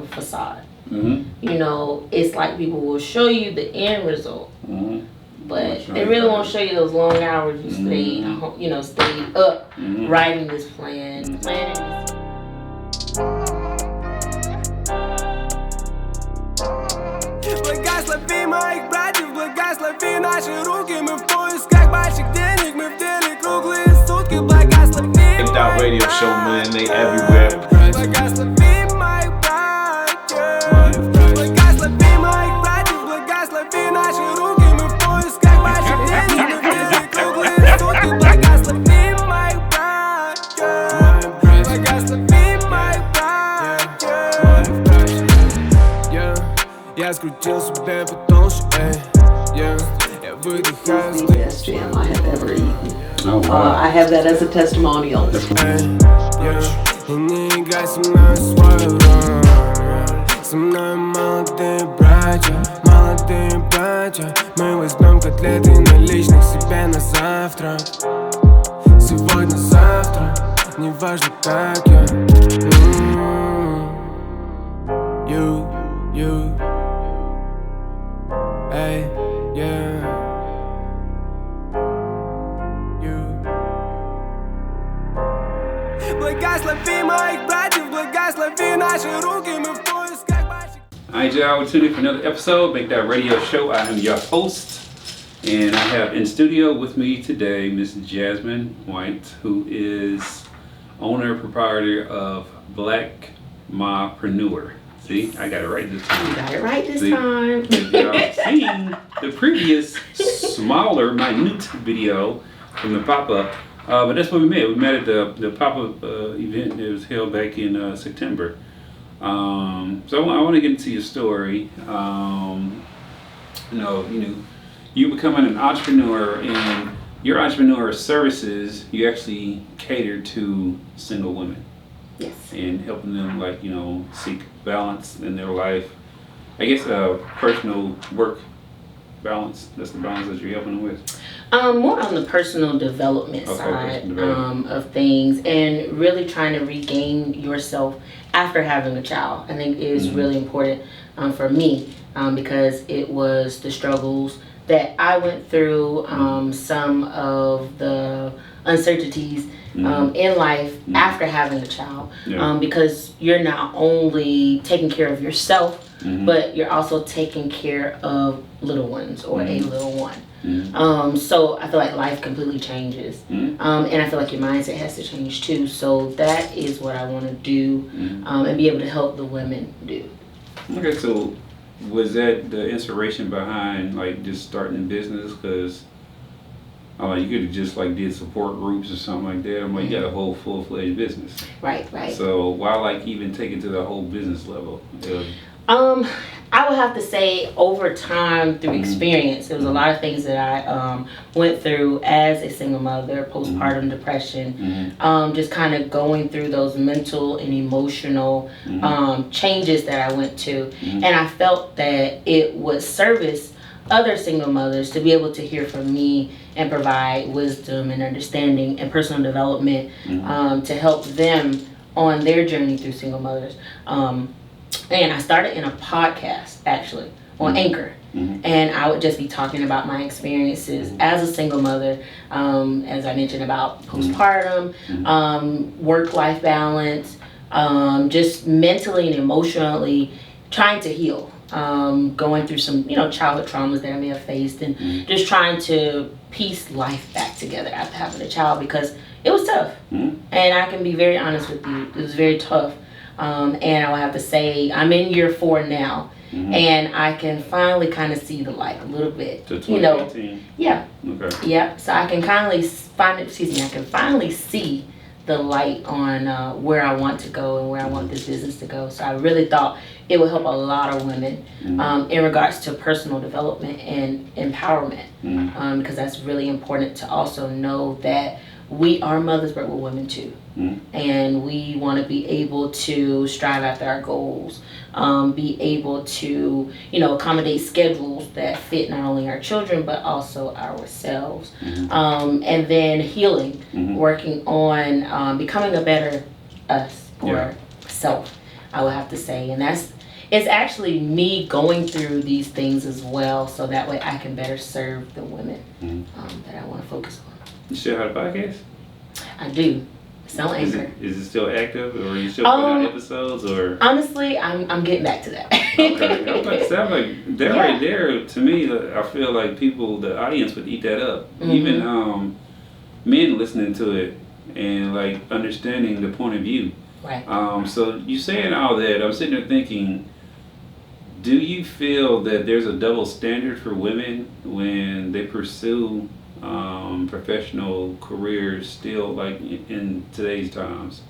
of a facade. You know, it's like people will show you the end result, but they really won't show you those long hours you stayed up writing this planning this. Благослови моих братьев, благослови наши руки. Мы в поисках больших денег, мы в деле круглые сутки. Благослови Picked Out Radio Show, man, they everywhere. Благослови моих братьев. Благослови моих братьев, благослови наши руки. Мы в поисках больших денег, мы в деле круглые сутки. Благослови моих братьев. Благослови моих братьев. Я скрутил себе потолще, я выдыхаю с Best jam I have ever eaten. Oh, wow. I have that as a testimonial. И не играй со мной свою роль. Со мной молодые братья. Мы возьмем котлеты наличных себе на завтрак. Сегодня-завтра, неважно как я. You, эй, yeah. Благослови моих братьев, благослови наши руки, мы в поисках больших. Alright, y'all, we're tuning in for another episode, Picked Out Radio Show. I am your host, and I have in studio with me today Miss Jasmine White, who is owner and proprietor of Black Mopreneur. See, I got it right this time. You got it right this See? time. If y'all seen the previous smaller, minute video from the pop-up, but that's what we met. We met at the pop-up event that was held back in September. So I want to get into your story. You becoming an entrepreneur, and your entrepreneur services, you actually cater to single women. Yes. And helping them, seek balance in their life. I guess personal work balance. That's the balance that you're helping them with. More on the personal development side of things, and really trying to regain yourself after having a child. I think is really important for me because it was the struggles that I went through, some of the uncertainties in life after having a child, because you're not only taking care of yourself, but you're also taking care of little ones or a little one. So I feel like life completely changes, and I feel like your mindset has to change too. So that is what I want to do, and be able to help the women do. Okay, so was that the inspiration behind just starting a business? Because you could have just did support groups or something like that. I'm like, you got a whole full-fledged business. Right. So why even take it to the whole business level? I would have to say over time through experience, there was a lot of things that I went through as a single mother, postpartum depression, just kind of going through those mental and emotional changes that I went to. And I felt that it would service other single mothers to be able to hear from me and provide wisdom and understanding and personal development to help them on their journey through single mothers. And I started in a podcast, actually, on Anchor. And I would just be talking about my experiences as a single mother, as I mentioned about postpartum, work-life balance, just mentally and emotionally trying to heal, going through some, childhood traumas that I may have faced, and just trying to piece life back together after having a child, because it was tough. And I can be very honest with you, it was very tough. And I would have to say, I'm in year 4 now, and I can finally kind of see the light a little bit. To 2018? Yeah. Okay. Yeah. So I can finally see the light on where I want to go and where I want this business to go. So I really thought it would help a lot of women in regards to personal development and empowerment, because that's really important to also know that we are mothers, but we're women too. And we want to be able to strive after our goals, be able to, accommodate schedules that fit not only our children, but also ourselves. And then healing, working on becoming a better us or self. I would have to say, and it's actually me going through these things as well, so that way I can better serve the women that I want to focus on. You still have a podcast? I do. It's on Is Anchor. it still active, or are you still putting out episodes, or? Honestly, I'm getting back to that. Okay, I was about to say, I'm like, that Yeah. right there, to me, I feel like the audience would eat that up. Even men listening to it and like understanding the point of view. Right. So you saying all that, I'm sitting there thinking, do you feel that there's a double standard for women when they pursue professional careers still, like in today's times?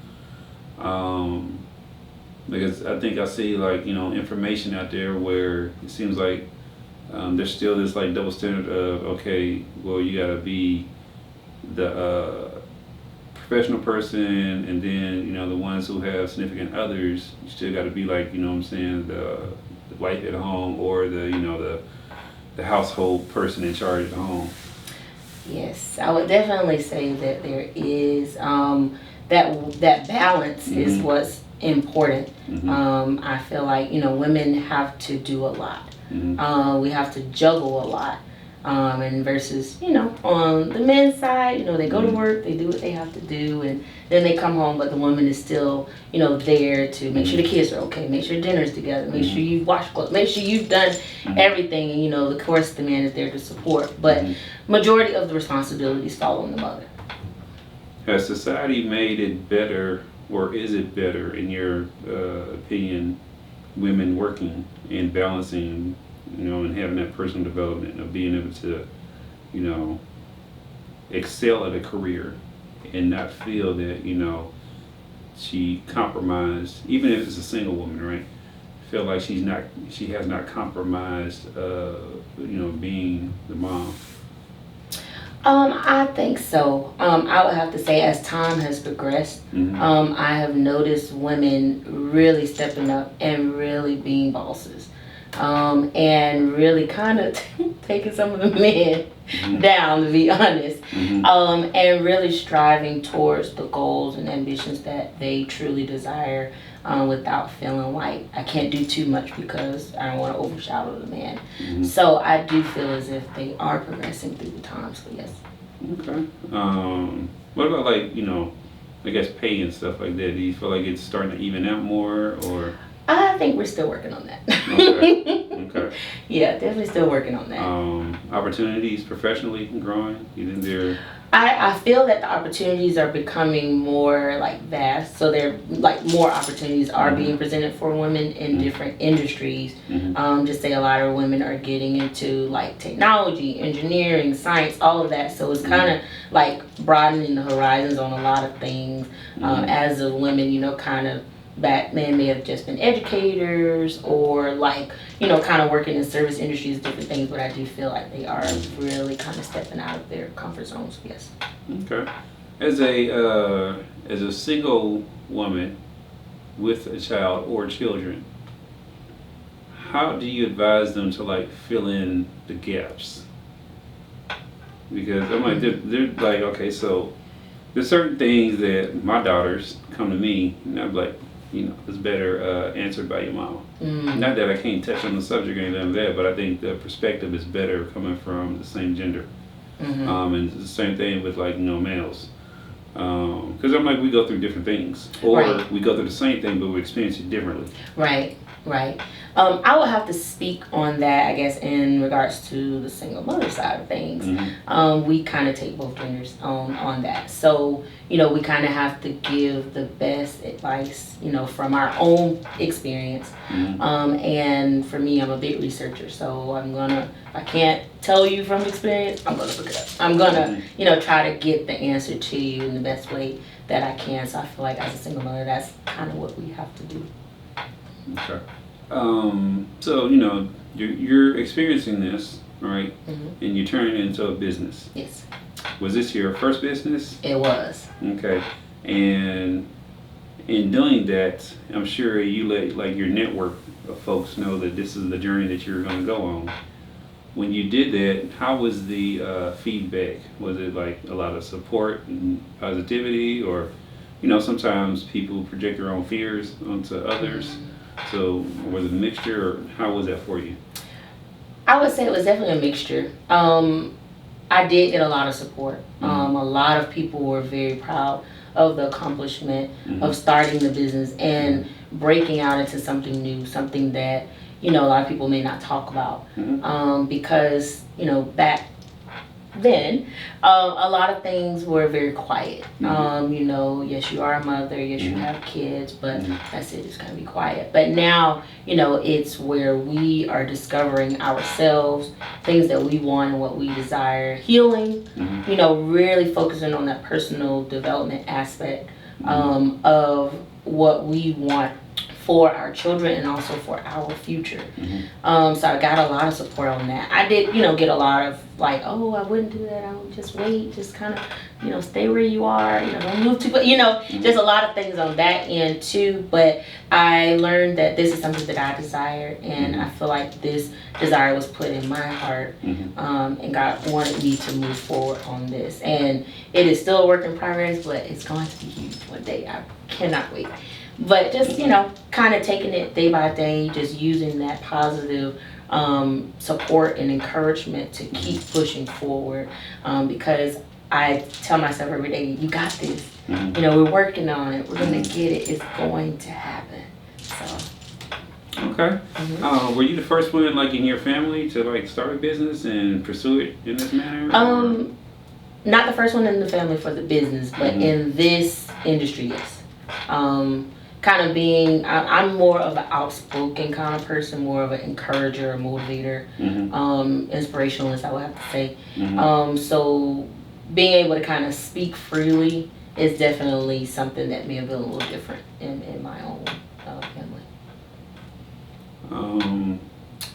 Because I think I see, like, information out there where it seems like there's still this like double standard of, okay, well, you gotta be the professional person, and then the ones who have significant others, you still gotta be like, what I'm saying, the wife at home, or the household person in charge at home. Yes, I would definitely say that there is that balance is what's important. I feel like women have to do a lot. We have to juggle a lot, and versus on the men's side, they go to work, they do what they have to do, and then they come home, but the woman is still there to make sure the kids are okay, make sure dinner's together, make sure you wash clothes, make sure you've done everything, and of course the man is there to support, but majority of the responsibilities fall on the mother. Has society made it better, or is it better, in your opinion, women working and balancing, and having that personal development of being able to, excel at a career and not feel that, she compromised, even if it's a single woman, right? Feel like she has not compromised, being the mom. I think so. I would have to say, as time has progressed, I have noticed women really stepping up and really being bosses, and really kind of taking some of the men down, to be honest, and really striving towards the goals and ambitions that they truly desire, without feeling like I can't do too much because I don't want to overshadow the man. So I do feel as if they are progressing through the times, so yes. Okay. What about, like, I guess pay and stuff like that? Do you feel like it's starting to even out more, or? I think we're still working on that. Okay. Yeah, definitely still working on that. Opportunities professionally growing? You think they're? I feel that the opportunities are becoming more like vast, so they're like more opportunities are being presented for women in different industries. Just say a lot of women are getting into like technology, engineering, science, all of that. So it's kind of like broadening the horizons on a lot of things. As of women, kind of back then may have just been educators, or like kind of working in service industries, different things, but I do feel like they are really kind of stepping out of their comfort zones. Yes. Okay. As a single woman with a child or children, how do you advise them to like fill in the gaps? Because I'm like, they're like, okay, so there's certain things that my daughters come to me and I'm like, it's better answered by your mama. Not that I can't touch on the subject or anything like that, but I think the perspective is better coming from the same gender. And it's the same thing with like males. Because I'm like, we go through different things, or we go through the same thing, but we experience it differently. Right. I would have to speak on that, I guess, in regards to the single mother side of things. We kind of take both genders on that. So, we kind of have to give the best advice, from our own experience. And for me, I'm a big researcher, so I can't tell you from experience, I'm gonna look it up. I'm gonna, try to get the answer to you in the best way that I can. So I feel like as a single mother, that's kind of what we have to do. Okay. So you're experiencing this, right? And you turn it into a business. Yes. Was this your first business? It was. Okay. And in doing that, I'm sure you let like your network of folks know that this is the journey that you're going to go on. When you did that, how was the feedback? Was it like a lot of support and positivity, or you know, sometimes people project their own fears onto others. So was it a mixture, or how was that for you? I would say it was definitely a mixture. I did get a lot of support. A lot of people were very proud of the accomplishment of starting the business and breaking out into something new, something that, you know, a lot of people may not talk about. Because, you know, back then, a lot of things were very quiet. You know, yes, you are a mother, yes, you have kids, but that's it, it's gonna be quiet. But now, you know, it's where we are discovering ourselves, things that we want and what we desire, healing, you know, really focusing on that personal development aspect of what we want for our children and also for our future. So I got a lot of support on that. I did, you know, get a lot of like, oh, I wouldn't do that. I would just wait, just kind of, you know, stay where you are, you know, don't move too, but you know, there's a lot of things on that end too. But I learned that this is something that I desire, and I feel like this desire was put in my heart, and God wanted me to move forward on this. And it is still a work in progress, but it's going to be huge one day. I cannot wait. But just, you know, kind of taking it day by day, just using that positive support and encouragement to keep pushing forward, because I tell myself every day, you got this. You know, we're working on it. We're going to get it. It's going to happen. So. Okay. Were you the first one, like, in your family to, like, start a business and pursue it in this manner? Not the first one in the family for the business, but in this industry, yes. Kind of being, I'm more of an outspoken kind of person, more of an encourager, a motivator, inspirationalist, I would have to say. So being able to kind of speak freely is definitely something that may have been a little different in my own family.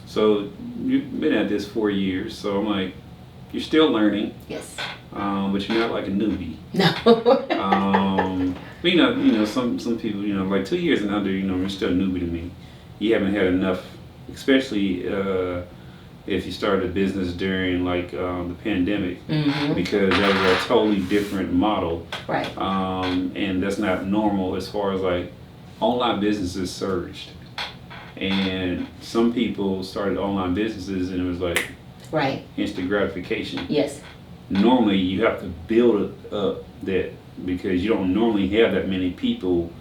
So you've been at this 4 years, so I'm like, you're still learning. Yes. But you're not like a newbie. No. But you know, some people, you know, like 2 years and under, you know, you're still a newbie to me. You haven't had enough, especially if you started a business during like the pandemic, because that was a totally different model. Right. And that's not normal as far as like online businesses surged. And some people started online businesses and it was like instant gratification. Yes. Normally you have to build up that, because you don't normally have that many people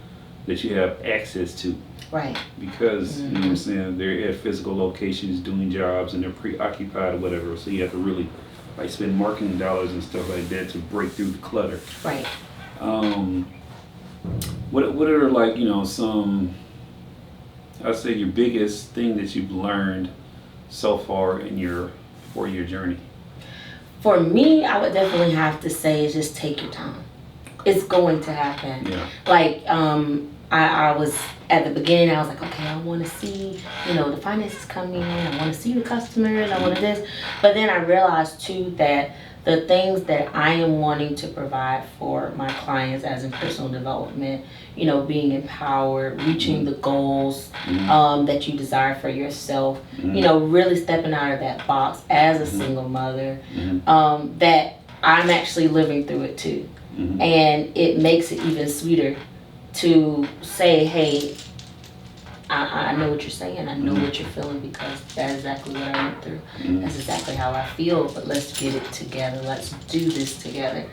that you have access to. Right. Because, you know what I'm saying, they're at physical locations doing jobs and they're preoccupied or whatever. So you have to really like spend marketing dollars and stuff like that to break through the clutter. Right. What are like, you know, some, I'd say your biggest thing that you've learned so far in your 4-year journey? For me, I would definitely have to say is just take your time. It's going to happen. Yeah. Like, I was at the beginning, I was like, okay, I want to see, you know, the finances coming in. I want to see the customers. I want to this. But then I realized too that the things that I am wanting to provide for my clients as in personal development, you know, being empowered, reaching the goals that you desire for yourself, you know, really stepping out of that box as a single mother, that I'm actually living through it too. And it makes it even sweeter to say, hey, I know what you're saying. I know what you're feeling, because that's exactly what I went through. That's exactly how I feel, but let's get it together. Let's do this together.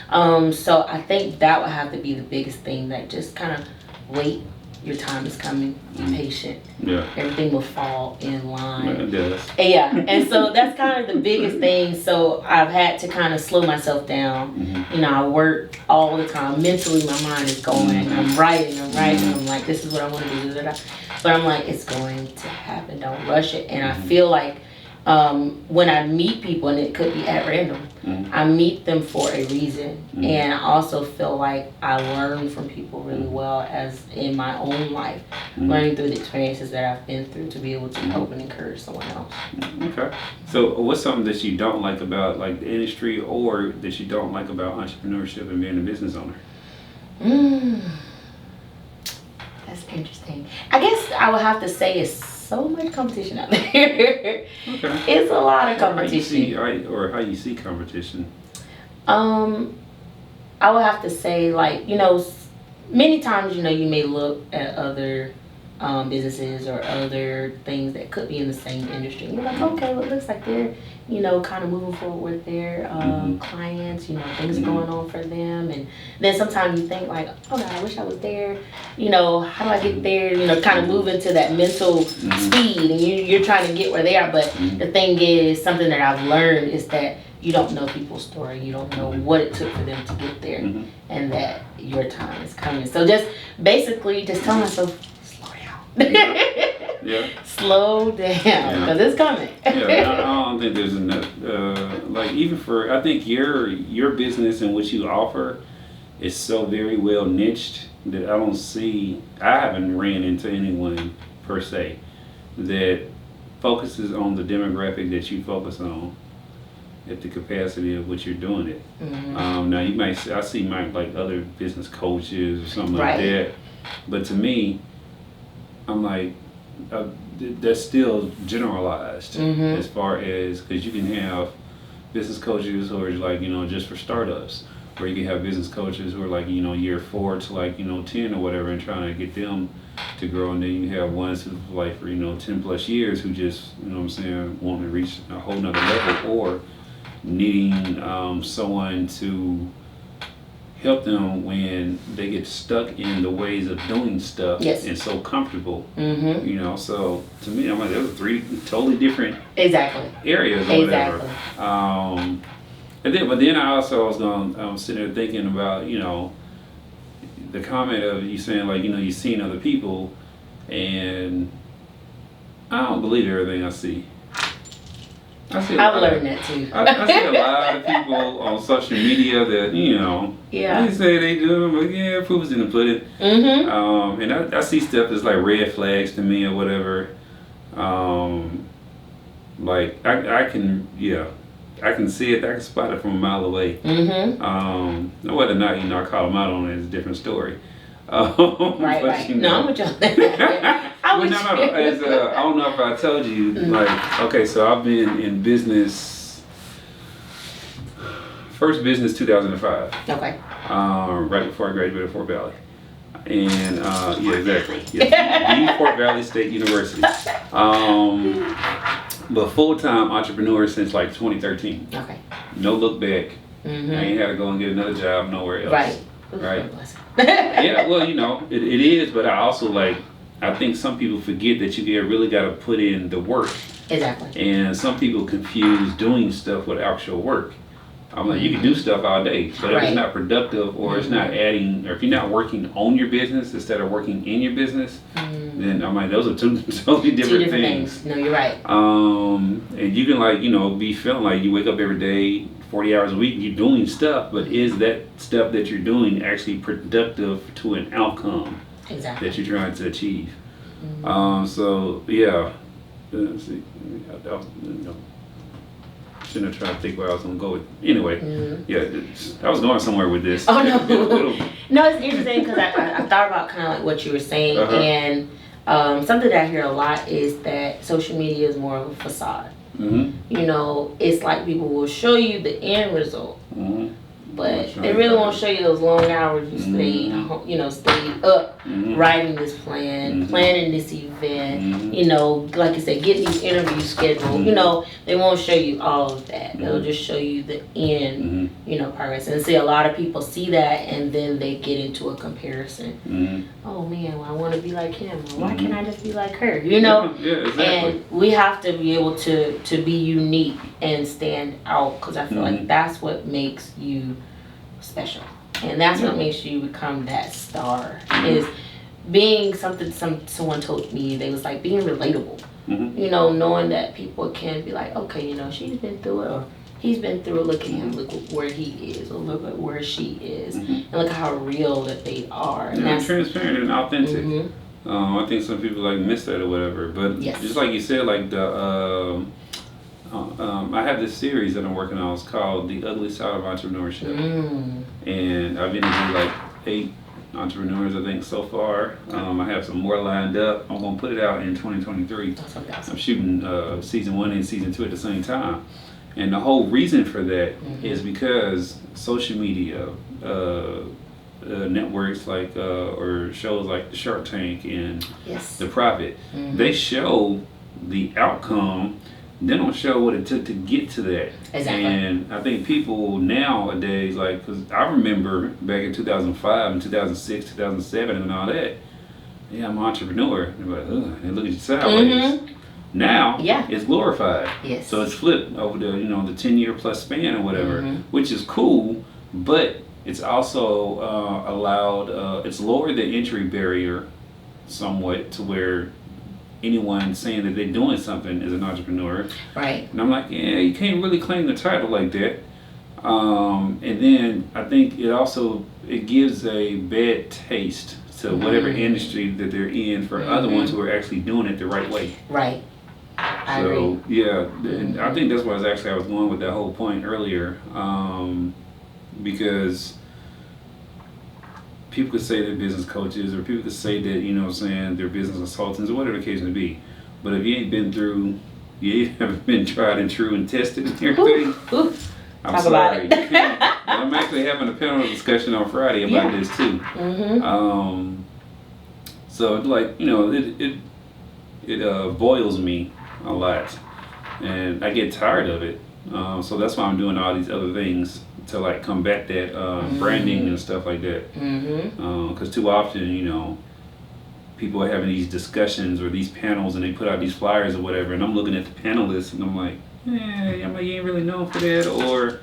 So I think that would have to be the biggest thing, that just kind of wait. Your time is coming. Be patient. Yeah. Everything will fall in line. It does. Yeah. And so that's kind of the biggest thing. So I've had to kind of slow myself down. You know, I work all the time. Mentally, my mind is going. I'm writing. I'm like, this is what I want to do. But I'm like, it's going to happen. Don't rush it. And I feel like when I meet people, and it could be at random, I meet them for a reason. And I also feel like I learn from people really well, as in my own life, learning through the experiences that I've been through to be able to help and encourage someone else. Okay. So what's something that you don't like about like the industry, or that you don't like about entrepreneurship and being a business owner? That's interesting. I guess I would have to say it's so much competition out there. Okay. It's a lot of competition. How you see competition? I would have to say, like, you know, many times, you know, you may look at other businesses or other things that could be in the same industry. And you're like, okay, well, it looks like they're, you know, kind of moving forward with their clients, you know, things are going on for them. And then sometimes you think like, oh God, I wish I was there. You know, how do I get there? You know, kind of move into that mental speed, and you're trying to get where they are. But the thing is, something that I've learned is that you don't know people's story. You don't know what it took for them to get there, and that your time is coming. So just basically just tell myself, Yeah. slow down, because it's coming. Yeah, I don't think there's enough. Like even for, I think your business and what you offer is so very well niched that I haven't ran into anyone per se that focuses on the demographic that you focus on at the capacity of what you're doing it. Now you might, I see like other business coaches or something like that, but to me, I'm like, that's still generalized as far as, because you can have business coaches who are like, you know, just for startups, or you can have business coaches who are like, you know, year 4 to like, you know, 10 or whatever, and trying to get them to grow. And then you have ones who like for, you know, 10 plus years who just, you know what I'm saying, want to reach a whole nother level, or needing someone to help them when they get stuck in the ways of doing stuff and so comfortable. You know, so to me, I'm like, those are 3 totally different areas or whatever. But then I was sitting there thinking about, you know, the comment of you saying like, you know, you've seen other people, and I don't believe everything I see. I've learned that too. I see a lot of people on social media that, you know, they say they do. I'm like, yeah, proof's in the pudding. And I see stuff that's like red flags to me or whatever. Like I can see it. I can spot it from a mile away. Whether or not, you know, I call them out on it is a different story. Right. You know. No, I'm with you on that. I don't know if I told you, like, okay, so I've been in business, first business 2005. Okay. Right before I graduated Fort Valley. And, yeah, exactly. The Fort Valley State University. But full-time entrepreneur since like 2013. Okay. No look back. I ain't had to go and get another job nowhere else. Right. Yeah, well, you know, it is, but I also I think some people forget that you really got to put in the work. Exactly. And some people confuse doing stuff with actual work. I'm like, you can do stuff all day, but if it's not productive, or it's not adding, or if you're not working on your business instead of working in your business, then I'm like, those are 2 totally different things. No, you're right. And you can, like, you know, be feeling like you wake up every day, 40 hours a week, you're doing stuff, but is that stuff that you're doing actually productive to an outcome that you're trying to achieve? So yeah, let's see. Shouldn't have tried to think where I was going to go with. Anyway, I was going somewhere with this. Oh no, no, it's interesting because I thought about kind of like what you were saying, and something that I hear a lot is that social media is more of a facade. You know, it's like people will show you the end result, but they really won't show you those long hours you stayed up writing this plan, planning this event, you know, like you said, getting these interviews scheduled. You know, they won't show you all of that. They'll just show you the end, you know, progress. And see, a lot of people see that, and then they get into a comparison. Oh man, well, I want to be like him. Why can't I just be like her? You know? Yeah, exactly. And we have to be able to be unique and stand out, because I feel like that's what makes you special, and that's what makes you become that star. Is being something someone told me, they was like being relatable. You know, knowing that people can be like, okay, you know, she's been through it, or he's been through it, look at him, look where he is, or look at where she is, and look how real that they are. And that's transparent and authentic. I think some people like miss that or whatever, but just like you said, like the I have this series that I'm working on. It's called The Ugly Side of Entrepreneurship. And I've interviewed like 8 entrepreneurs, I think, so far. I have some more lined up. I'm going to put it out in 2023. I'm shooting season 1 and season 2 at the same time. And the whole reason for that is because social media, networks like or shows like the Shark Tank and Yes. The Profit, they show the outcome. They don't show what it took to get to that. Exactly. And I think people nowadays, like, because I remember back in 2005 and 2006, 2007 and all that, yeah, I'm an entrepreneur. They're like, ugh, and look at you sideways. Now, it's glorified. Yes. So it's flipped over the, the 10-year plus span or whatever, which is cool, but it's also allowed, it's lowered the entry barrier somewhat to where anyone saying that they're doing something as an entrepreneur. Right. And I'm like, yeah, you can't really claim the title like that. And then I think it gives a bad taste to whatever industry that they're in for other ones who are actually doing it the right way. Right. I agree. Yeah, and I think that's what I was going with that whole point earlier, because people could say they're business coaches, or people could say that, they're business consultants, or whatever the case may be. But if you ain't been through, you haven't been tried and true and tested and everything, I'm Talk sorry. about it. I'm actually having a panel discussion on Friday about this too. So like, it boils me a lot, and I get tired of it. So that's why I'm doing all these other things to like combat that branding and stuff like that. Because too often, people are having these discussions or these panels, and they put out these flyers or whatever, and I'm looking at the panelists and I'm like, you ain't really known for that, or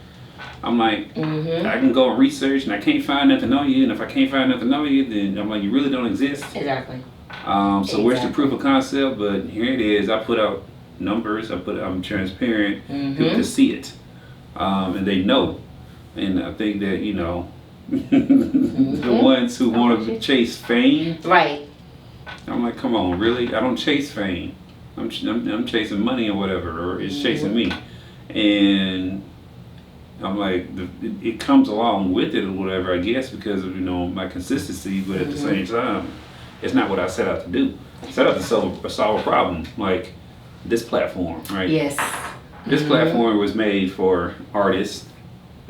I'm like, I can go and research and I can't find nothing on you, and if I can't find nothing on you, then I'm like, you really don't exist. Exactly. So where's the proof of concept? But here it is. I put out numbers. I'm transparent. People can see it, and they know. And I think that the ones who want to chase fame, right? I'm like, come on, really? I don't chase fame. I'm chasing money or whatever, or it's chasing me. And I'm like, it comes along with it or whatever, I guess, because of my consistency. But at the same time, it's not what I set out to do. I set out to solve a problem, like this platform, right? Yes. This platform was made for artists,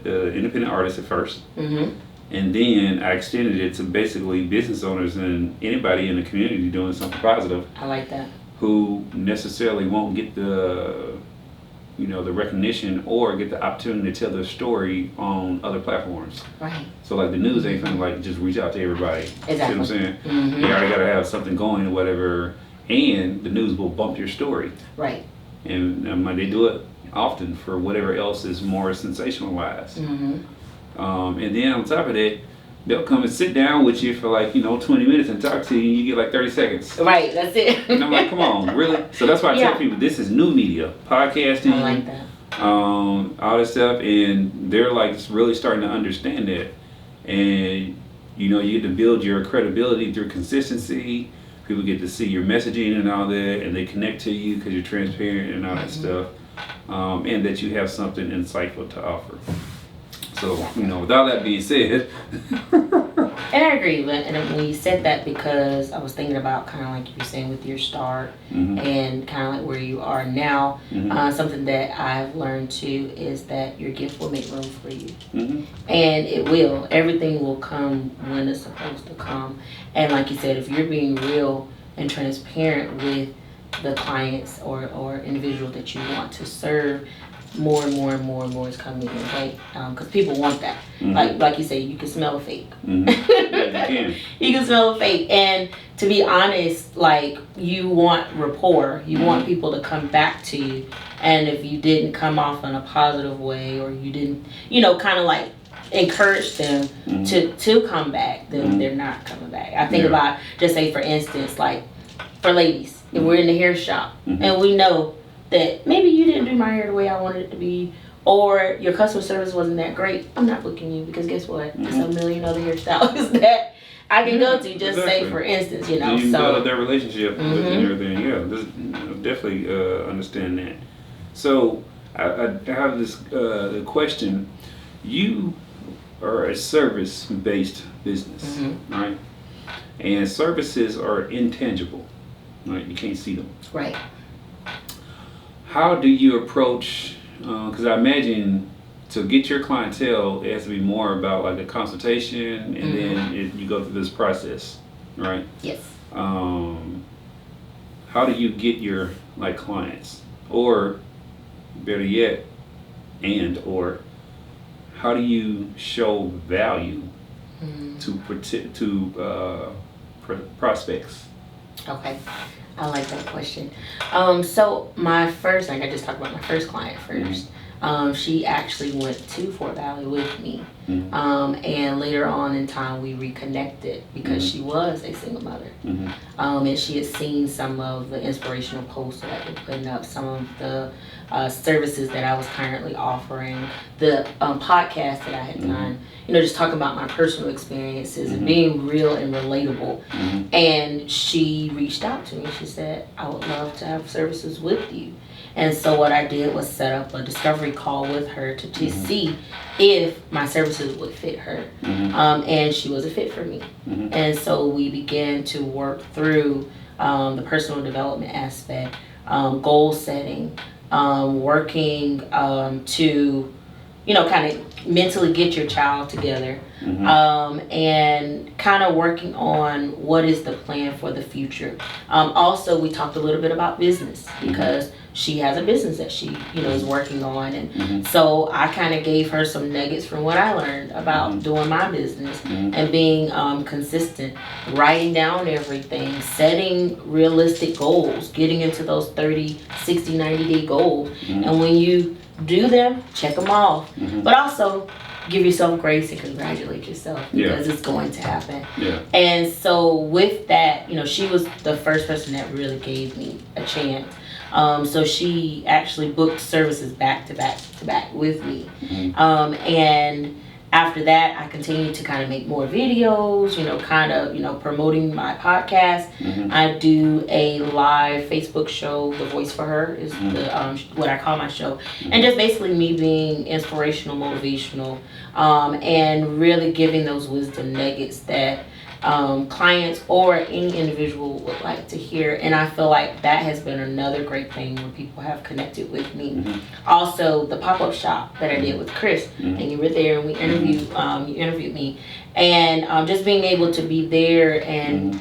independent artists at first, and then I extended it to basically business owners and anybody in the community doing something positive. I like that. Who necessarily won't get the recognition or get the opportunity to tell their story on other platforms. Right. So like the news ain't finna like just reach out to everybody. Exactly. See what I'm saying? You already gotta have something going or whatever, and the news will bump your story. Right. And like they do it often for whatever else is more sensationalized. And then on top of that, they'll come and sit down with you for like 20 minutes and talk to you, and you get like 30 seconds. Right, that's it. And I'm like, come on, really? So that's why I tell people this is new media, podcasting, I like that. all this stuff, and they're like really starting to understand that. And you get to build your credibility through consistency. People get to see your messaging and all that, and they connect to you because you're transparent and all that stuff, and that you have something insightful to offer. So, with all that being said. And I agree, and when you said that, because I was thinking about kind of like you were saying with your start and kind of like where you are now, something that I've learned too is that your gift will make room for you. And it will. Everything will come when it's supposed to come. And like you said, if you're being real and transparent with the clients or individual that you want to serve, more and more and more and more is coming in, right? Because people want that. Like you say, you can smell a fake. Yeah, you can smell a fake. And to be honest, like, you want rapport. You want people to come back to you. And if you didn't come off in a positive way, or you didn't, kind of like encourage them to come back, then they're not coming back. I think about, just say for instance, like for ladies, if we're in the hair shop and we know that maybe you didn't do my hair the way I wanted it to be, or your customer service wasn't that great, I'm not booking you, because guess what? There's a million other hairstylists that I can go to, just say for instance, you can build up that relationship with and everything. Yeah, definitely understand that. So I have this question. You are a service-based business, right? And services are intangible, right? You can't see them. Right. How do you approach, because I imagine to get your clientele, it has to be more about like a consultation, and then you go through this process, right? Yes. How do you get your like clients, or better yet, or how do you show value to prospects? Okay, I like that question. So my first, like I just talked about my first client first. She actually went to Fort Valley with me, and later on in time we reconnected because she was a single mother, and she had seen some of the inspirational posts that I've been putting up, some of the services that I was currently offering, the podcast that I had done, just talking about my personal experiences and being real and relatable. And she reached out to me. She said, I would love to have services with you. And so what I did was set up a discovery call with her to just see if my services would fit her. And she was a fit for me. And so we began to work through the personal development aspect, goal setting, working to, kind of mentally get your child together, and kind of working on what is the plan for the future. Also, we talked a little bit about business because she has a business that she, is working on. And so I kind of gave her some nuggets from what I learned about doing my business and being consistent, writing down everything, setting realistic goals, getting into those 30, 60, 90-day goals. And when you do them, check them off. But also give yourself grace and congratulate yourself because it's going to happen. And so with that, she was the first person that really gave me a chance. So she actually booked services back to back with me. And after that, I continued to kind of make more videos, promoting my podcast. I do a live Facebook show. The Voice for Her is what I call my show. And just basically me being inspirational, motivational, and really giving those wisdom nuggets that clients or any individual would like to hear. And I feel like that has been another great thing when people have connected with me. Also, the pop-up shop that I did with Chris, and you were there and we interviewed, you interviewed me, and just being able to be there and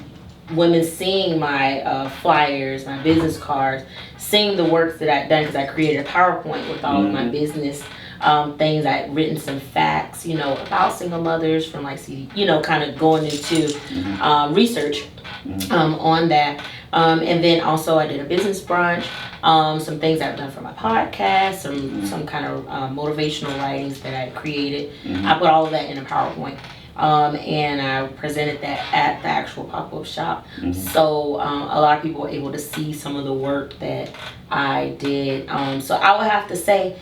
women seeing my flyers, my business cards, seeing the work that I've done, because I created a PowerPoint with all of my business things. I'd written some facts, about single mothers from like CD, kind of going into research on that. And then also I did a business brunch, some things I've done for my podcast, some kind of motivational writings that I created. I put all of that in a PowerPoint. And I presented that at the actual pop-up shop. So a lot of people were able to see some of the work that I did. So I would have to say,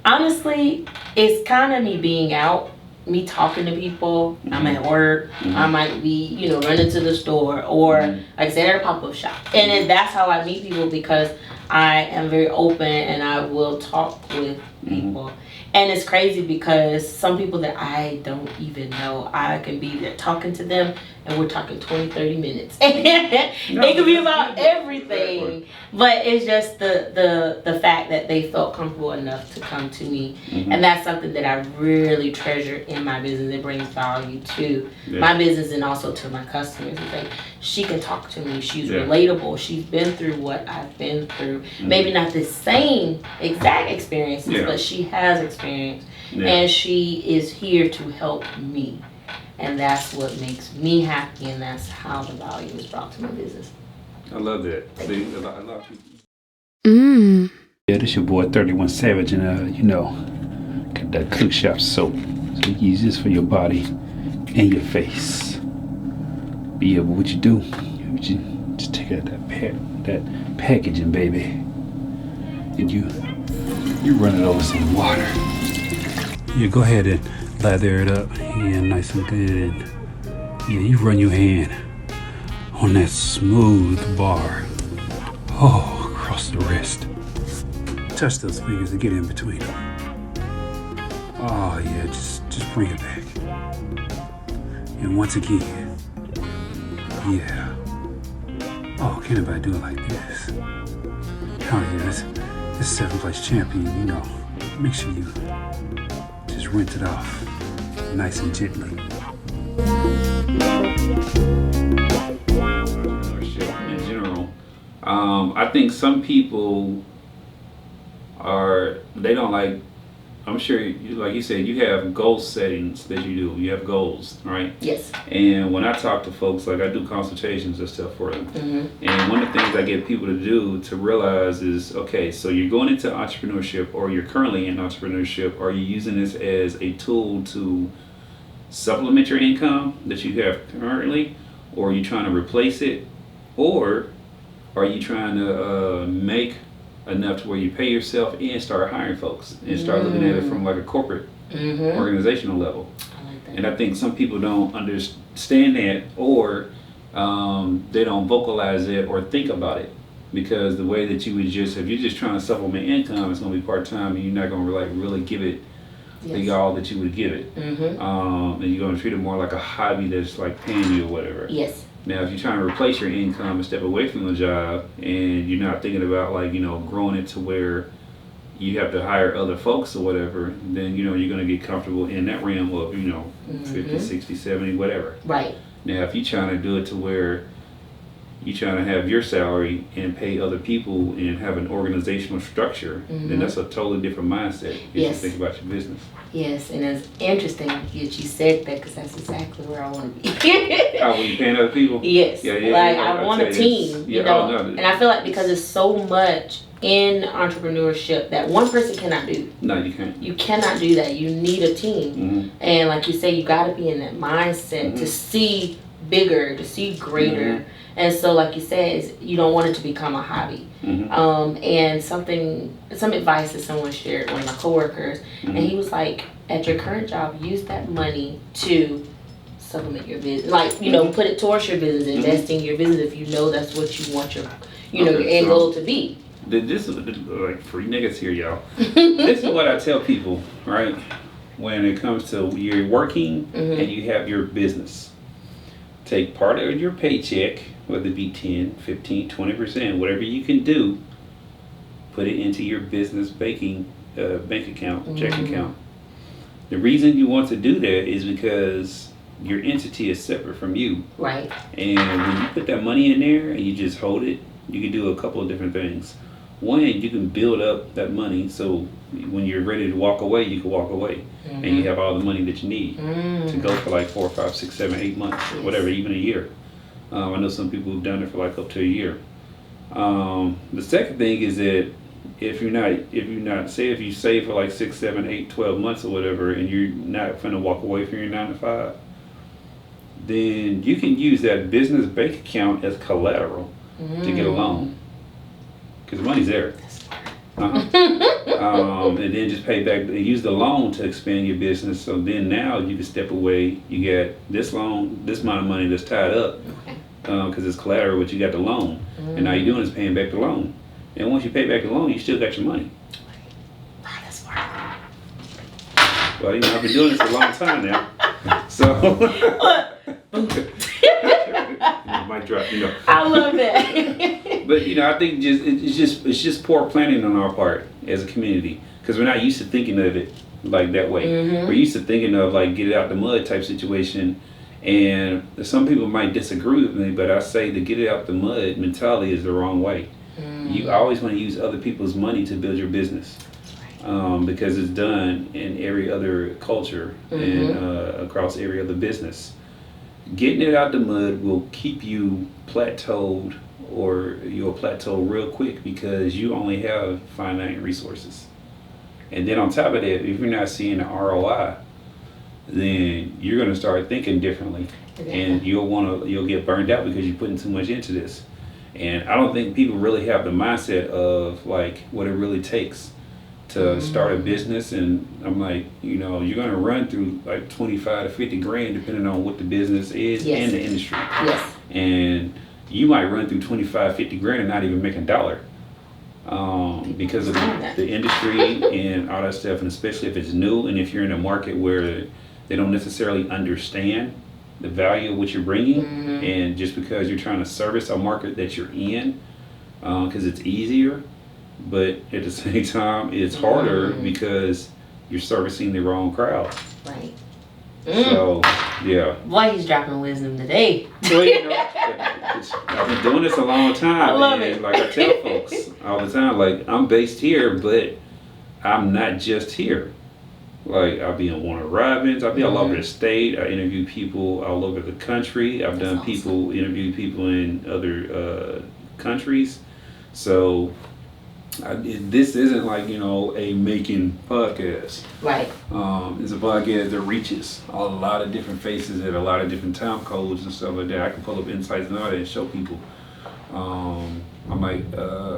honestly, it's kind of me being out, me talking to people. I'm at work. I might be, running to the store, or like I said, at a pop-up shop. And then that's how I meet people, because I am very open and I will talk with people. And it's crazy because some people that I don't even know, I can be there talking to them and we're talking 20, 30 minutes. It could be about everything. But it's just the fact that they felt comfortable enough to come to me. And that's something that I really treasure in my business. It brings value to my business and also to my customers. It's like, she can talk to me. She's relatable. She's been through what I've been through. Maybe not the same exact experiences, but she has experience. And she is here to help me. And that's what makes me happy, and that's how the value is brought to my business. I love that. See, a lot of people. Yeah, this your boy 31 Savage, and got that Cook Shop soap. So you use this for your body and your face. But yeah, but what you do, you just take out that packaging, baby, and you run it over some water. Yeah, go ahead and lather it up. Yeah, nice and good. Yeah, you run your hand on that smooth bar. Oh, across the wrist. Touch those fingers and get in between them. Oh yeah, just bring it back. And once again, yeah. Oh, can't nobody do it like this? Oh yeah, this 7th place champion, make sure you rinse it off nice and gently. In general, I think some people they don't like, I'm sure, like you said, you have goal settings that you do. You have goals, right? Yes. And when I talk to folks, like I do consultations and stuff for them. Mm-hmm. And one of the things I get people to do to realize is, okay, so you're going into entrepreneurship, or you're currently in entrepreneurship, or you're using this as a tool to supplement your income that you have currently, or are you trying to replace it, or are you trying to make enough to where you pay yourself and start hiring folks and start looking at it from like a corporate organizational level. I like that. And I think some people don't understand that, or they don't vocalize it or think about it, because the way that you would just, if you're just trying to supplement income, it's going to be part-time, and you're not going to like really give it the all that you would give it. And you're going to treat it more like a hobby that's like paying you or whatever. Yes. Now, if you're trying to replace your income and step away from the job, and you're not thinking about like, growing it to where you have to hire other folks or whatever, then, you're going to get comfortable in that realm of, 50, 60, 70, whatever. Right. Now, if you're trying to do it to where you're trying to have your salary and pay other people and have an organizational structure, then that's a totally different mindset if you think about your business. Yes, and it's interesting that you said that, because that's exactly where I want to be. How, when you paying other people? Yes. I want a team, No. And I feel like because there's so much in entrepreneurship that one person cannot do. No, you can't. You cannot do that. You need a team. And like you say, you got to be in that mindset to see bigger, to see greater. And so, like you said, you don't want it to become a hobby. And some advice that someone shared, one of my coworkers, and he was like, at your current job, use that money to supplement your business. Like, put it towards your business, invest in your business if you know that's what you want your end goal to be. This is like free niggas here, y'all. This is what I tell people, right? When it comes to you're working and you have your business. Take part of your paycheck, whether it be 10, 15, 20%, whatever you can do, put it into your business bank account, checking account. The reason you want to do that is because your entity is separate from you. Right. And when you put that money in there and you just hold it, you can do a couple of different things. One, you can build up that money so when you're ready to walk away, you can walk away. And you have all the money that you need to go for like 4, 5, 6, 7, 8 months, whatever, even a year. I know some people who've done it for like up to a year. The second thing is that if you save for like 6, 7, 8, 12 months or whatever, and you're not finna walk away from your 9 to 5, then you can use that business bank account as collateral to get a loan, because the money's there. And then just pay back, use the loan to expand your business. So then now you can step away. You get this loan, this amount of money that's tied up, because it's collateral, but you got the loan. And all you're doing is paying back the loan. And once you pay back the loan, you still got your money. Wow, that's smart. Well, I've been doing this a long time now. So might drop, I love it. But I think it's just poor planning on our part as a community, because we're not used to thinking of it like that way. We're used to thinking of like get it out the mud type situation, and some people might disagree with me, but I say the get it out the mud mentality is the wrong way. You always want to use other people's money to build your business, because it's done in every other culture and across every other business. Getting it out the mud will keep you plateaued, or you'll plateau real quick because you only have finite resources. And then on top of that, if you're not seeing the ROI, then you're going to start thinking differently, and you'll get burned out because you're putting too much into this. And I don't think people really have the mindset of like what it really takes to start a business. And I'm like, you're going to run through like 25 to 50 grand depending on what the business is and the industry. Yes. And you might run through 25, 50 grand and not even make $1 because of the industry and all that stuff. And especially if it's new, and if you're in a market where they don't necessarily understand the value of what you're bringing, and just because you're trying to service a market that you're in, because it's easier, but at the same time it's harder because you're servicing the wrong crowd. Right. So, yeah. Boy, he's dropping wisdom today. Well, you know, I've been doing this a long time. I love and it. Like I tell folks all the time, like, I'm based here, but I'm not just here. Like, I'll be on Warner Robins. I'll be all over the state. I interview people all over the country. I've done interviewed people in other countries. So, this isn't like, you know, a making podcast. Right. It's a podcast that reaches a lot of different faces at a lot of different time codes and stuff like that. I can pull up insights and all that and show people. I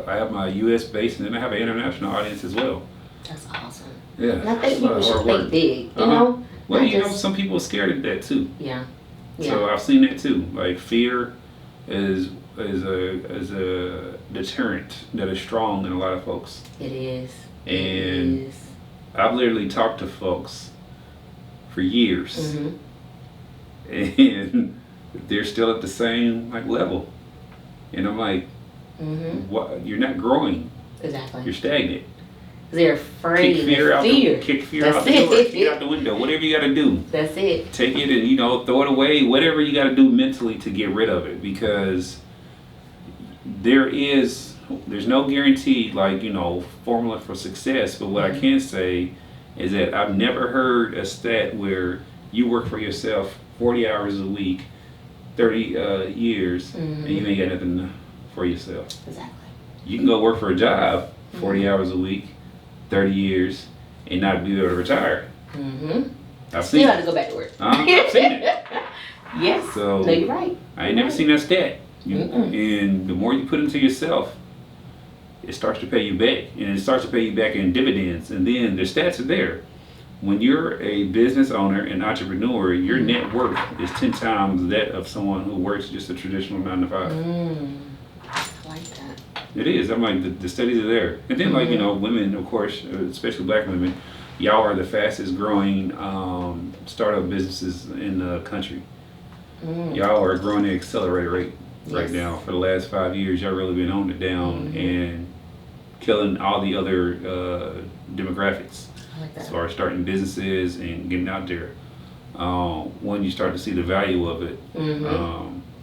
have my U.S. base, and then I have an international audience as well. That's awesome. Yeah. And I think people should think big, you know? Well, you know, some people are scared of that too. Yeah. So I've seen that too. Like, fear is a deterrent that is strong in a lot of folks. It is. And I've literally talked to folks for years, and they're still at the same like level, and I'm like, what? You're not growing. Exactly. You're stagnant. They're afraid. Kick fear out That's the door. it. Kick it out the window. Whatever you got to do. That's it. Take it and, you know, throw it away. Whatever you got to do mentally to get rid of it, because there's no guaranteed, like, you know, formula for success. But what I can say is that I've never heard a stat where you work for yourself 40 hours a week, 30 years, and you ain't got nothing for yourself. Exactly. You can go work for a job 40 hours a week, 30 years, and not be able to retire. I've seen You it. have to go back to work. I've seen it. Yes. So, no, you're right. I ain't never seen that stat. And the more you put into yourself, it starts to pay you back. And it starts to pay you back in dividends. And then the stats are there. When you're a business owner and entrepreneur, your net worth is 10 times that of someone who works just a traditional 9 to 5. I like that. It is. I'm like, the studies are there. And then, like, you know, women, of course, especially black women, y'all are the fastest growing startup businesses in the country. Y'all are growing at an accelerated rate right now. For the last 5 years, y'all really been holding it down and killing all the other demographics. I like that. As far as starting businesses and getting out there. When you start to see the value of it.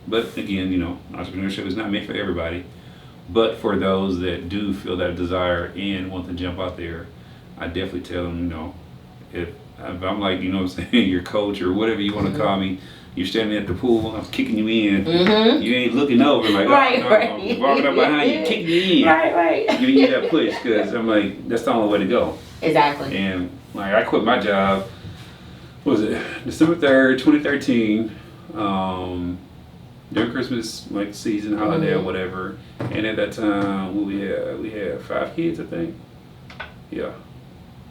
But again, you know, entrepreneurship is not meant for everybody. But for those that do feel that desire and want to jump out there, I definitely tell them, you know, if I'm like, you know what I'm saying, your coach or whatever you want to call me, you're standing at the pool, I'm kicking you in, you ain't looking over like, right. I'm walking up behind you, kicking you in. Right. Giving you that push, because I'm like, that's the only way to go. Exactly. And like, I quit my job, what was it, December 3rd, 2013, during Christmas like season, holiday or whatever. And at that time, we had 5 kids, I think. Yeah.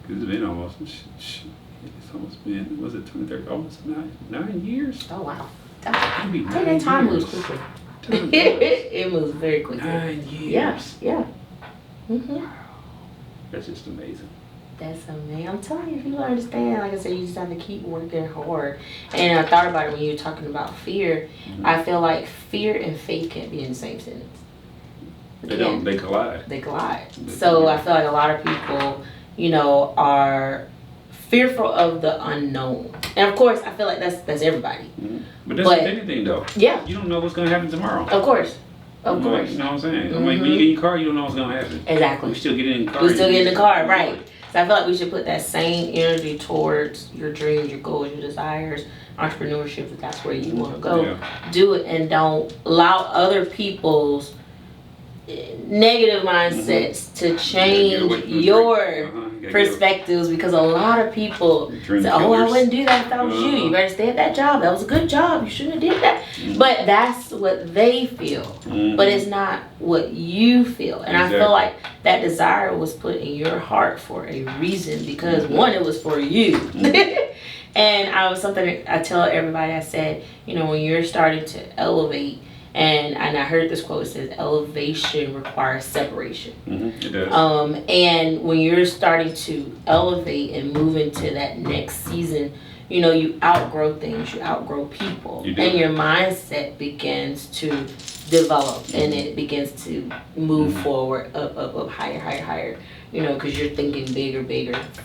It's been almost, it's almost been, was it 2013, almost 9 years? Oh, wow. Maybe 9 That time years. moves quickly. Time It moves very quickly. 9 years. Yeah. Wow. That's just amazing. That's amazing. I'm telling you, if you understand, like I said, you just have to keep working hard. And I thought about it when you were talking about fear. I feel like fear and faith can't be in the same sentence. They don't, they collide. They collide. So I feel like a lot of people, you know, are fearful of the unknown. And of course, I feel like that's everybody. But that's with anything though. Yeah. You don't know what's going to happen tomorrow. Of course. Of Like, course. you know what I'm saying? I'm like, when you get in your car, you don't know what's going to happen. Exactly. We still get in the car. We still get in the car, right. So I feel like we should put that same energy towards your dreams, your goals, your desires, entrepreneurship, if that's where you want to go. Yeah. Do it, and don't allow other people's negative mindsets to change your perspectives, because a lot of people say, oh, I wouldn't do that if that was you. You better stay at that job. That was a good job. You shouldn't have did that. But that's what they feel. But it's not what you feel. And I feel like that desire was put in your heart for a reason, because one, it was for you. And I was something I tell everybody, I said, you know, when you're starting to elevate, and I heard this quote, it says, elevation requires separation. It does. And when you're starting to elevate and move into that next season, you know, you outgrow things, you outgrow people, You do. and your mindset begins to develop, and it begins to move forward, up, higher, higher, higher. You know, because you're thinking bigger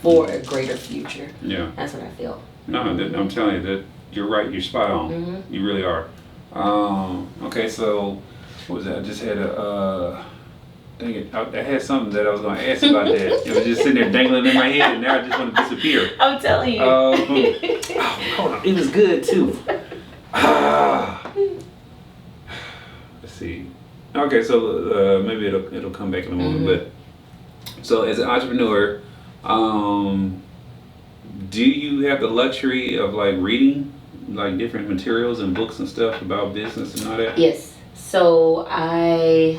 for a greater future. Yeah. That's what I feel. No, I'm telling you that you're right. You're spot on. You really are. Okay, so what was that? I just had dang it, I had something that I was going to ask about that. It was just sitting there dangling in my head, and now I just want to disappear. I'm telling you. Hold on, it was good too. Let's see. Okay, so maybe it'll come back in a moment. But so as an entrepreneur, do you have the luxury of like reading like different materials and books and stuff about business and all that? Yes. So I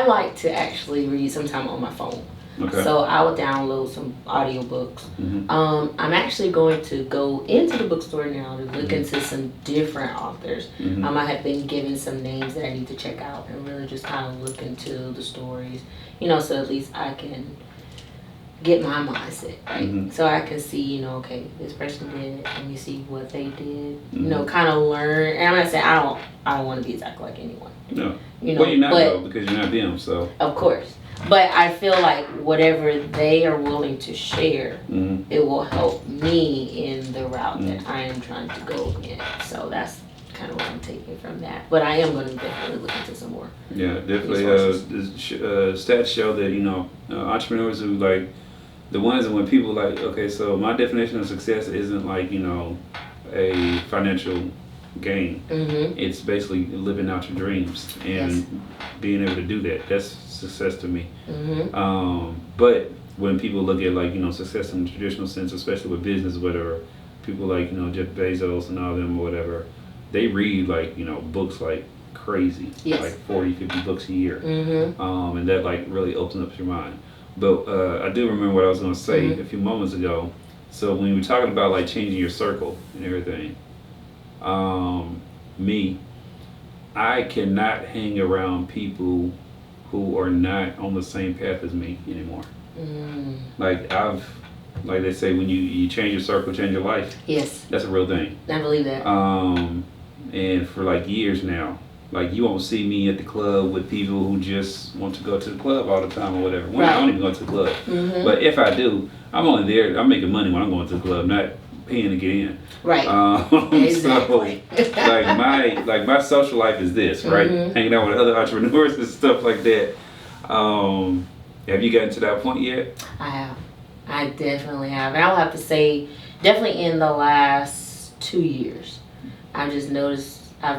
like to actually read sometime on my phone. Okay. So I will download some audiobooks. I'm actually going to go into the bookstore now to look into some different authors. I have been given some names that I need to check out and really just kind of look into the stories, you know, so at least I can get my mindset right. So I can see, you know, okay, this person did it, let me see what they did, you know, kind of learn. And I'm not saying I don't want to be exactly like anyone. No. You know, well, you're not but, though, because you're not them. So. Of course. But I feel like whatever they are willing to share, it will help me in the route that I am trying to go in. So that's kind of what I'm taking from that. But I am going to definitely look into some more. Yeah, definitely. Stats show that, you know, entrepreneurs who like the ones when people like, okay, so my definition of success isn't like, you know, a financial gain. It's basically living out your dreams and being able to do that. That's success to me. But when people look at like, you know, success in the traditional sense, especially with business, whatever, people like, you know, Jeff Bezos and all them or whatever, they read like, you know, books like crazy, like 40, 50 books a year. And that like really opens up your mind. But I do remember what I was going to say a few moments ago. So when we were talking about like changing your circle and everything, I cannot hang around people who are not on the same path as me anymore. Like they say, when you change your circle, change your life. Yes. That's a real thing. I believe that. And for like years now, like you won't see me at the club with people who just want to go to the club all the time or whatever. When I don't even go to the club. But if I do, I'm only there, I'm making money when I'm going to the club, not paying to get in. Right. Exactly. So like my social life is this, right? Hanging out with other entrepreneurs and stuff like that. Have you gotten to that point yet? I have. I definitely have. And I'll have to say, definitely in the last 2 years, I've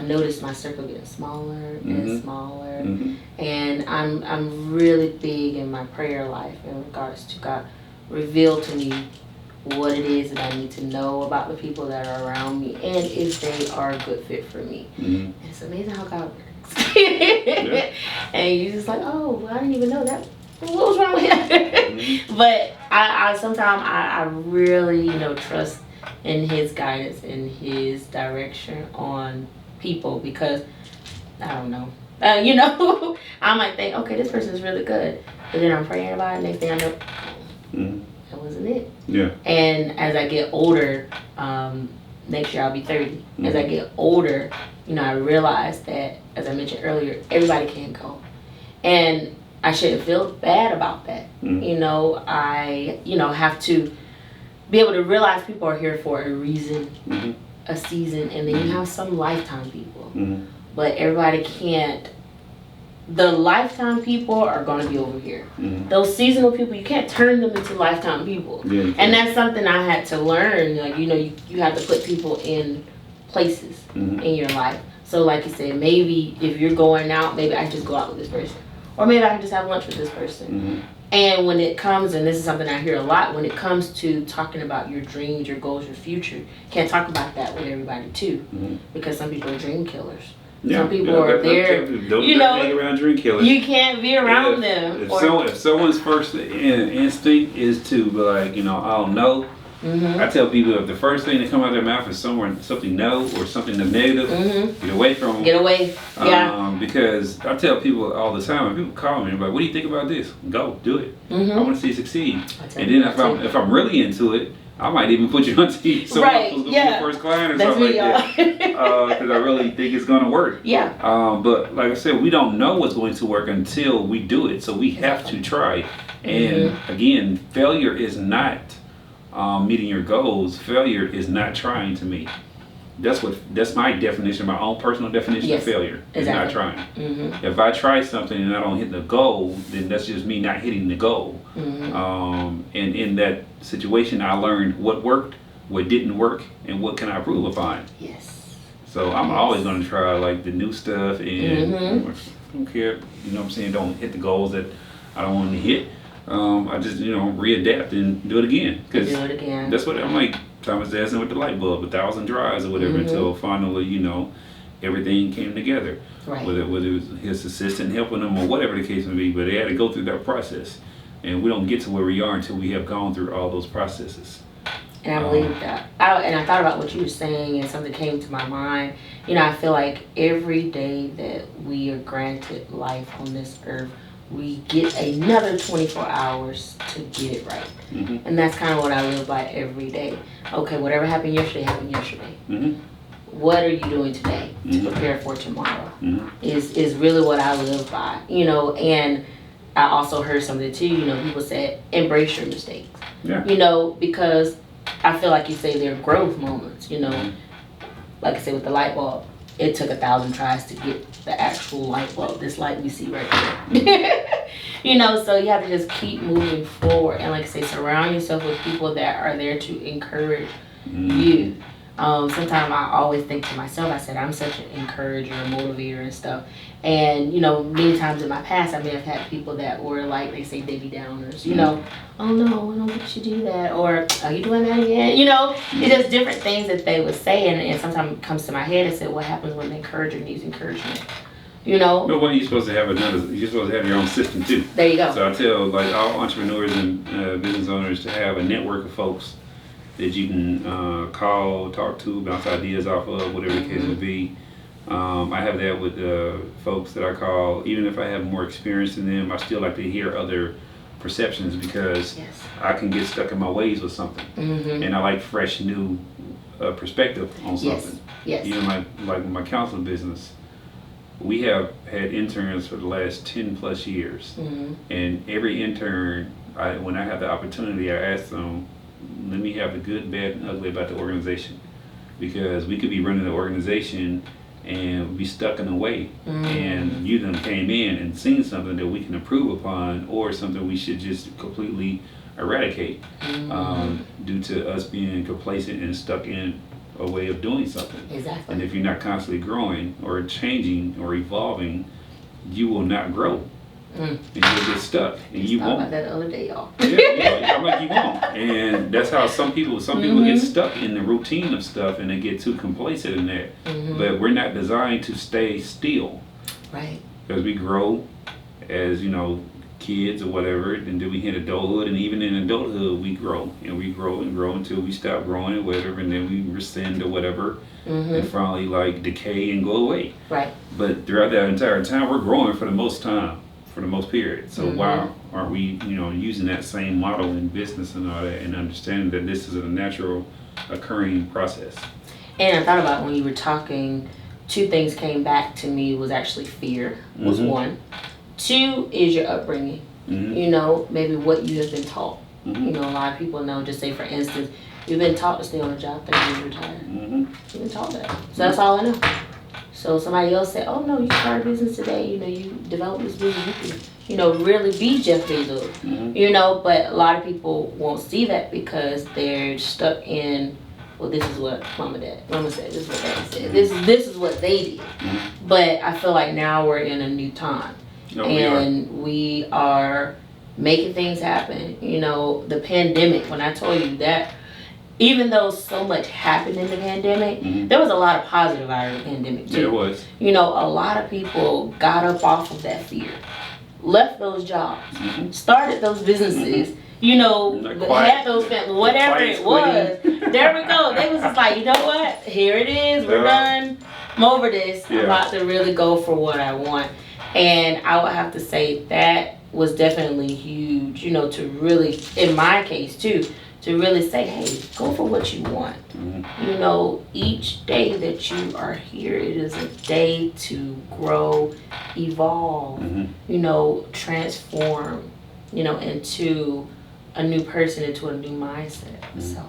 noticed my circle getting smaller and smaller. And I'm really big in my prayer life in regards to God reveal to me what it is that I need to know about the people that are around me and if they are a good fit for me. And it's amazing how God works. And you're just like, oh, well, I didn't even know that. What was wrong with him? But I sometimes I really, you know, trust in his guidance and his direction on people, because I don't know. You know, I might think, okay, this person is really good. But then I'm praying about it, next thing I know, that wasn't it. Yeah. And as I get older, next year I'll be 30. As I get older, you know, I realize that, as I mentioned earlier, everybody can go. And I shouldn't feel bad about that. You know, I, you know, have to be able to realize people are here for a reason, a season, and then you have some lifetime people. But everybody can't. The lifetime people are going to be over here. Those seasonal people, you can't turn them into lifetime people. And that's something I had to learn. Like, you know, you have to put people in places in your life. So like you said, maybe if you're going out, maybe I just go out with this person. Or maybe I can just have lunch with this person. And when it comes, and this is something I hear a lot, when it comes to talking about your dreams, your goals, your future, you can't talk about that with everybody too. Because some people are dream killers. Some people are there, you know, hang around dream killers. You can't be around them. If someone's first instinct is to be like, you know, I don't know, I tell people if the first thing that comes out of their mouth is something no or something that's negative, get away from them. Get away. Because I tell people all the time, when people call me, I'm like, what do you think about this? Go, do it. I want to see you succeed. And then if I'm really into it, I might even put you on TV. So Right, who's gonna yeah. be your first client or That's something me, like that. Because I really think it's gonna work. Yeah. But like I said, we don't know what's going to work until we do it. So we have to try. And again, failure is not meeting your goals. Failure is not trying to me. That's my definition, my own personal definition of failure. Is not trying. If I try something and I don't hit the goal, then that's just me not hitting the goal. And in that situation, I learned what worked, what didn't work, and what can I improve upon. Yes. So I'm always going to try like the new stuff, and I don't care. You know what I'm saying? Don't hit the goals that I don't want to hit. I just readapt and do it again. Do it again. That's what I'm like. Thomas Edison with the light bulb, 1,000 tries or whatever, until finally, everything came together. Right. Whether it was his assistant helping him or whatever the case may be, but they had to go through that process. And we don't get to where we are until we have gone through all those processes. And I believe that. And I thought about what you were saying, and something came to my mind. I feel like every day that we are granted life on this earth, we get another 24 hours to get it right. And that's kind of what I live by every day. Okay, whatever happened yesterday. What are you doing today to prepare for tomorrow? Is really what I live by. And I also heard something too, people said, embrace your mistakes. Yeah. Because I feel like you say they're growth moments, like I said with the light bulb. It took 1,000 tries to get the actual light bulb, this light we see right here. So you have to just keep moving forward. And like I say, surround yourself with people that are there to encourage you. Sometimes I always think to myself, I said, I'm such an encourager, a motivator and stuff. And, many times in my past, I may have had people that were like, they say Debbie Downers, oh no, I don't think you should do that. Or, are you doing that again? It's just different things that they would say. And sometimes it comes to my head and say, what happens when the encourager needs encouragement? But when you're supposed to have you're supposed to have your own system too. There you go. So I tell like all entrepreneurs and business owners to have a network of folks that you can call, talk to, bounce ideas off of, whatever the case may be. I have that with folks that I call, even if I have more experience than them, I still like to hear other perceptions because I can get stuck in my ways with something. And I like fresh, new perspective on something. Yes. Even like my counseling business, we have had interns for the last 10 plus years. And every intern, when I have the opportunity, I ask them, let me have the good, bad, and ugly about the organization. Because we could be running the organization and be stuck in a way. And you then came in and seen something that we can improve upon, or something we should just completely eradicate due to us being complacent and stuck in a way of doing something. Exactly. And if you're not constantly growing or changing or evolving, you will not grow. And you'll get stuck, and you won't. About that the other day, y'all. I'm like, you won't. And that's how some people get stuck in the routine of stuff, and they get too complacent in that. But we're not designed to stay still. Right. Because we grow as kids or whatever, and then we hit adulthood, and even in adulthood we grow, and we grow and grow until we stop growing or whatever, and then we rescind or whatever, and finally like decay and go away. Right. But throughout that entire time, we're growing for the most period. So why aren't we, using that same model in business and all that, and understanding that this is a natural occurring process? And I thought about when you were talking, two things came back to me. Was actually fear was one. Two is your upbringing. Maybe what you have been taught. A lot of people know, just say for instance, you've been taught to stay on a job 30 years retired. You've been taught that. So that's all I know. So somebody else said, oh no, you start a business today, you develop this business, you can, really be Jeff Bezos, but a lot of people won't see that because they're stuck in, well, this is what mama said, this is what daddy said, this is what they did. But I feel like now we're in a new time, we are making things happen. The pandemic, when I told you that, even though so much happened in the pandemic, there was a lot of positive out of the pandemic too. There was. A lot of people got up off of that fear, left those jobs, started those businesses, had those families, whatever it was. There we go. They was just like, you know what? Here it is. We're done. I'm over this. I'm about to really go for what I want. And I would have to say that was definitely huge, to really, in my case too, to really say, hey, go for what you want. You know, each day that you are here, it is a day to grow, evolve, you know, transform, you know, into a new person, into a new mindset. So.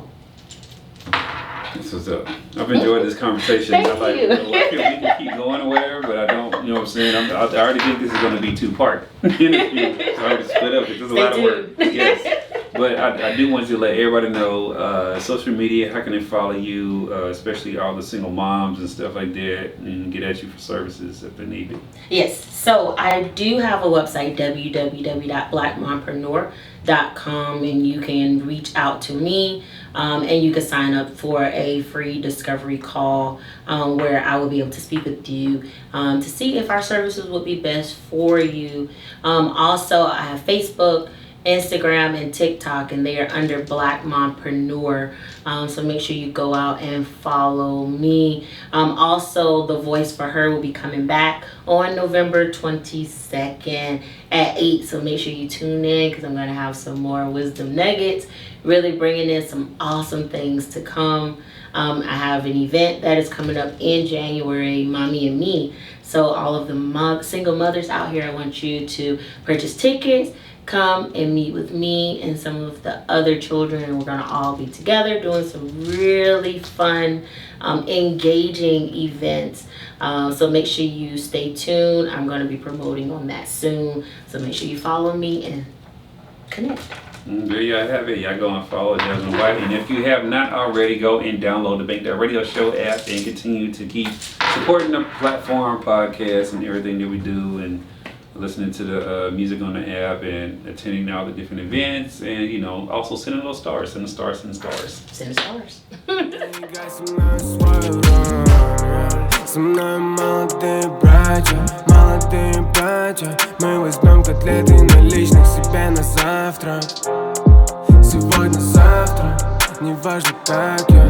This was I've enjoyed this conversation. Thank I like, you. I feel we can keep going or whatever, but I don't, you know what I'm saying? I already think this is going to be 2-part interview. It's already split up. It's a lot of work. Yes. But I do want to let everybody know, social media, how can they follow you, especially all the single moms and stuff like that, and get at you for services if they need it. Yes, so I do have a website, www.blackmompreneur.com, and you can reach out to me, and you can sign up for a free discovery call where I will be able to speak with you to see if our services would be best for you. Also, I have Facebook, Instagram, and TikTok, and they are under Black Mompreneur. So make sure you go out and follow me. Also, The Voice for Her will be coming back on November 22nd at 8. So make sure you tune in, because I'm going to have some more wisdom nuggets, really bringing in some awesome things to come. I have an event that is coming up in January, Mommy and Me. So all of the single mothers out here, I want you to purchase tickets, come and meet with me and some of the other children, and we're going to all be together doing some really fun, engaging events. So make sure you stay tuned. I'm going to be promoting on that soon. So make sure you follow me and connect. There you have it. Y'all go and follow Jasmine White. And if you have not already, go and download the Bank That Radio Show app and continue to keep supporting the platform, podcast, and everything that we do, and listening to the music on the app, and attending all the different events, and, you know, also sending those stars. Send the stars, send the stars. Send the stars. Со мной молодые братья, мы возьмем котлеты наличных себе на завтрак. Сегодня, завтра, неважно как я